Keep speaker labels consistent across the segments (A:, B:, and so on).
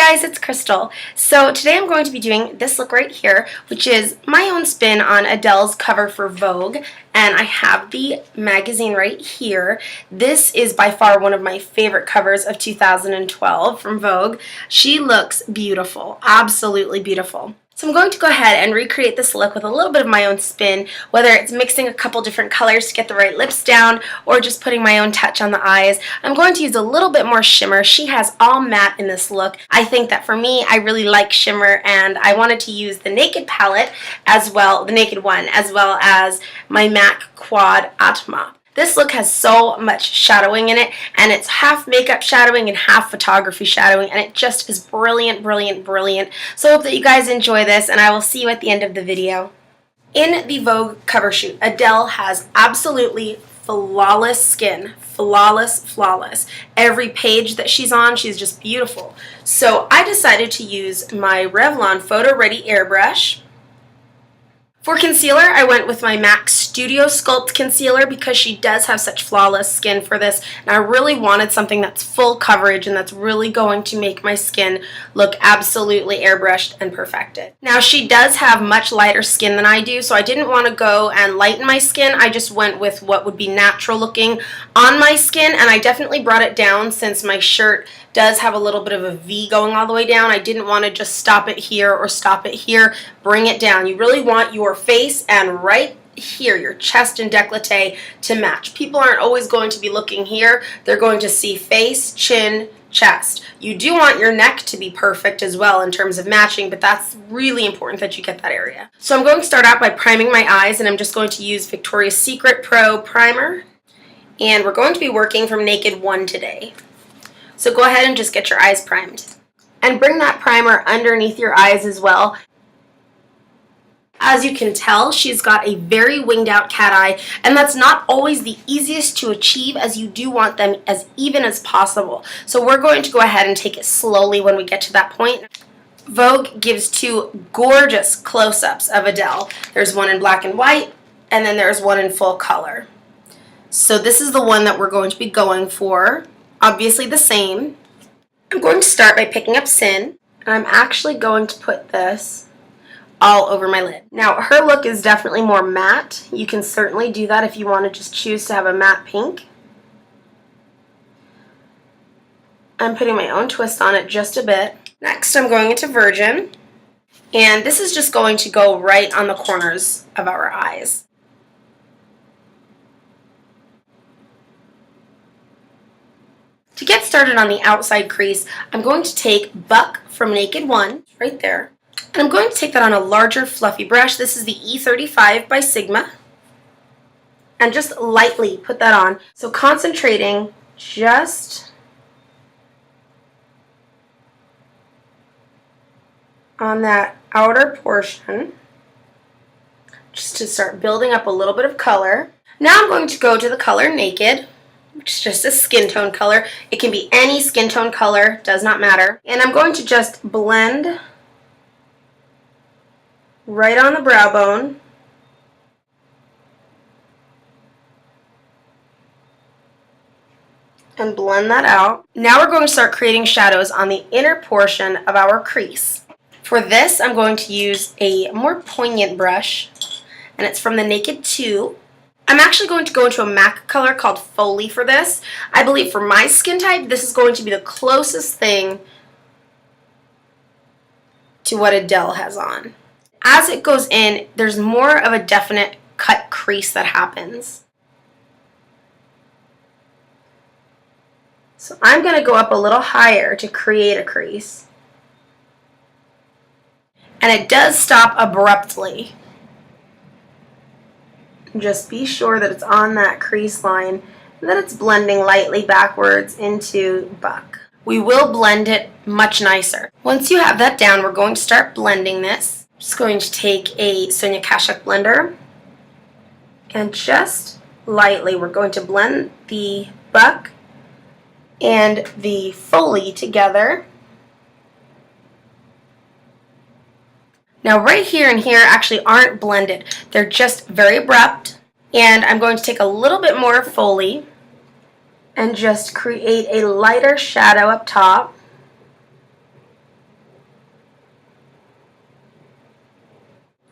A: guys, it's Crystal. So today I'm going to be doing this look right here, which is my own spin on Adele's cover for Vogue, and I have the magazine right here. This is by far one of my favorite covers of 2012 from Vogue. She looks beautiful, absolutely beautiful. So I'm going to go ahead and recreate this look with a little bit of my own spin, whether it's mixing a couple different colors to get the right lips down or just putting my own touch on the eyes. I'm going to use a little bit more shimmer. She has all matte in this look. I think that for me, I really like shimmer, and I wanted to use the Naked palette as well, the Naked one, as well as my MAC Quad Atma. This look has so much shadowing in it, and it's half makeup shadowing and half photography shadowing, and it just is brilliant, brilliant, brilliant. So I hope that you guys enjoy this, and I will see you at the end of the video. In the Vogue cover shoot, Adele has absolutely flawless skin. Flawless, flawless. Every page that she's on, she's just beautiful. So I decided to use my Revlon Photo Ready airbrush. For concealer, I went with my MAC Studio Sculpt Concealer because she does have such flawless skin for this, and I really wanted something that's full coverage and that's really going to make my skin look absolutely airbrushed and perfected. Now, she does have much lighter skin than I do, so I didn't want to go and lighten my skin. I just went with what would be natural looking on my skin, and I definitely brought it down since my shirt does have a little bit of a V going all the way down. I didn't want to just stop it here or stop it here. Bring it down. You really want your face and right here, your chest and décolleté, to match. People aren't always going to be looking here. They're going to see face, chin, chest. You do want your neck to be perfect as well in terms of matching, but that's really important that you get that area. So I'm going to start out by priming my eyes, and I'm just going to use Victoria's Secret Pro Primer. And we're going to be working from Naked 1 today. So go ahead and just get your eyes primed. And bring that primer underneath your eyes as well. As you can tell, she's got a very winged out cat eye, and that's not always the easiest to achieve, as you do want them as even as possible. So we're going to go ahead and take it slowly when we get to that point. Vogue gives two gorgeous close-ups of Adele. There's one in black and white, and then there's one in full color. So this is the one that we're going to be going for. Obviously the same. I'm going to start by picking up Sin, and I'm actually going to put this all over my lid. Now, her look is definitely more matte. You can certainly do that if you want to just choose to have a matte pink. I'm putting my own twist on it just a bit. Next, I'm going into Virgin, and this is just going to go right on the corners of our eyes. To get started on the outside crease, I'm going to take Buck from Naked 1, right there, and I'm going to take that on a larger fluffy brush. This is the E35 by Sigma, and just lightly put that on. So concentrating just on that outer portion, just to start building up a little bit of color. Now I'm going to go to the color Naked, which is just a skin tone color. It can be any skin tone color, does not matter. And I'm going to just blend right on the brow bone. And blend that out. Now we're going to start creating shadows on the inner portion of our crease. For this, I'm going to use a more poignant brush, and it's from the Naked 2. I'm actually going to go into a MAC color called Foley for this. I believe for my skin type, this is going to be the closest thing to what Adele has on. As it goes in, there's more of a definite cut crease that happens. So I'm going to go up a little higher to create a crease. And it does stop abruptly. Just be sure that it's on that crease line and that it's blending lightly backwards into Buck. We will blend it much nicer. Once you have that down, we're going to start blending this. Just going to take a Sonia Kashuk blender, and just lightly we're going to blend the Buck and the Foley together. Now right here and here actually aren't blended. They're just very abrupt. And I'm going to take a little bit more Foley and just create a lighter shadow up top.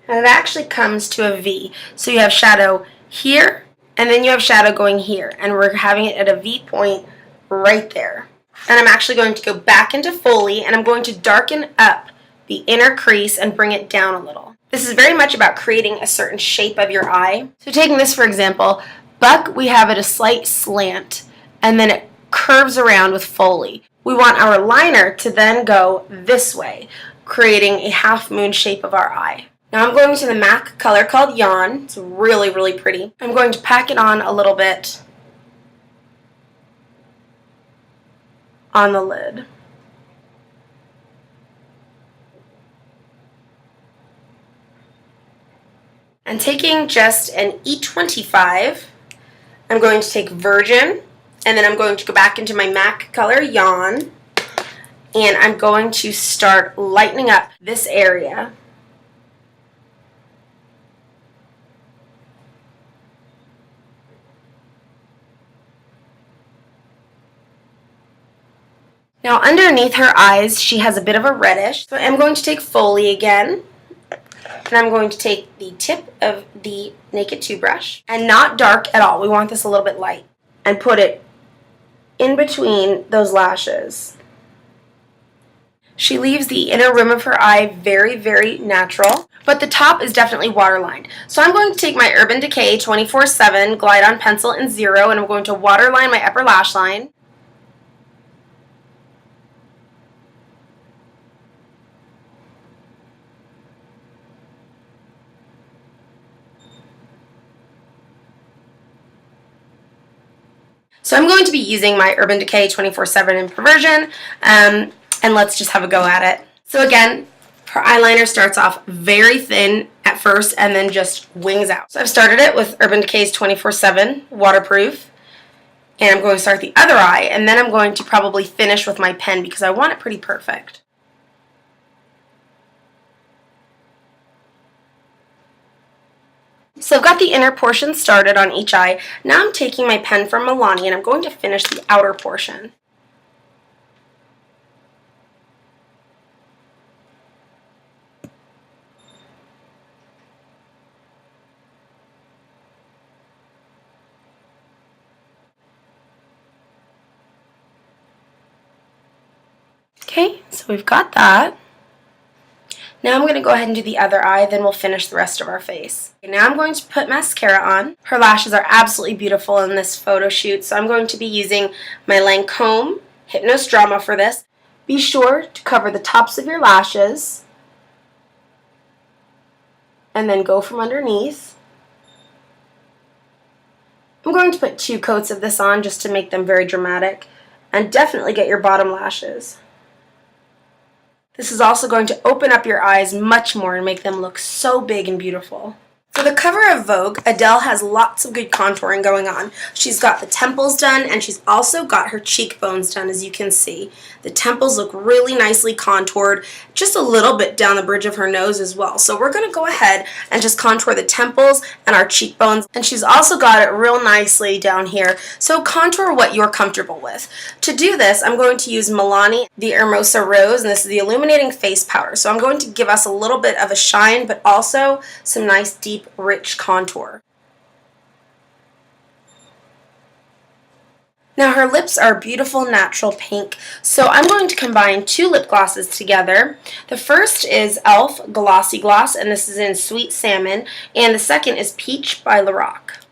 A: And it actually comes to a V. So you have shadow here, and then you have shadow going here. And we're having it at a V point right there. And I'm actually going to go back into Foley, and I'm going to darken up the inner crease and bring it down a little. This is very much about creating a certain shape of your eye. So taking this for example, Buck, we have it a slight slant, and then it curves around with Foley. We want our liner to then go this way, creating a half moon shape of our eye. Now I'm going to the MAC color called Yawn. It's really, really pretty. I'm going to pack it on a little bit on the lid. And taking just an E25, I'm going to take Virgin, and then I'm going to go back into my MAC color Yawn, and I'm going to start lightening up this area. Now underneath her eyes, she has a bit of a reddish, so I'm going to take Foley again, and I'm going to take the tip of the Naked 2 brush, and not dark at all, we want this a little bit light, and put it in between those lashes. She leaves the inner rim of her eye very, very natural, but the top is definitely waterlined. So I'm going to take my Urban Decay 24/7 Glide On Pencil in 0, and I'm going to waterline my upper lash line. So I'm going to be using my Urban Decay 24/7 in Perversion, and let's just have a go at it. So again, her eyeliner starts off very thin at first and then just wings out. So I've started it with Urban Decay's 24/7 Waterproof, and I'm going to start the other eye, and then I'm going to probably finish with my pen because I want it pretty perfect. So I've got the inner portion started on each eye. Now I'm taking my pen from Milani and I'm going to finish the outer portion. Okay, so we've got that. Now I'm going to go ahead and do the other eye, then we'll finish the rest of our face. Okay, now I'm going to put mascara on. Her lashes are absolutely beautiful in this photo shoot, so I'm going to be using my Lancome Hypnose Drama for this. Be sure to cover the tops of your lashes, and then go from underneath. I'm going to put 2 coats of this on just to make them very dramatic, and definitely get your bottom lashes. This is also going to open up your eyes much more and make them look so big and beautiful. For the cover of Vogue, Adele has lots of good contouring going on. She's got the temples done, and she's also got her cheekbones done, as you can see. The temples look really nicely contoured, just a little bit down the bridge of her nose as well. So we're going to go ahead and just contour the temples and our cheekbones, and she's also got it real nicely down here. So contour what you're comfortable with. To do this, I'm going to use Milani, the Hermosa Rose, and this is the Illuminating Face Powder. So I'm going to give us a little bit of a shine, but also some nice deep rich contour. Now her lips are a beautiful natural pink, so I'm going to combine 2 lip glosses together. The first is e.l.f. Glossy Gloss, and this is in Sweet Salmon, and the second is Peach by Lorac.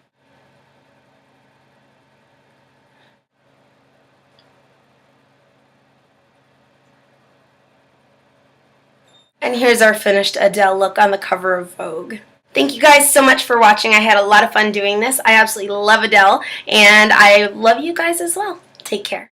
A: And here's our finished Adele look on the cover of Vogue. Thank you guys so much for watching. I had a lot of fun doing this. I absolutely love Adele, and I love you guys as well. Take care.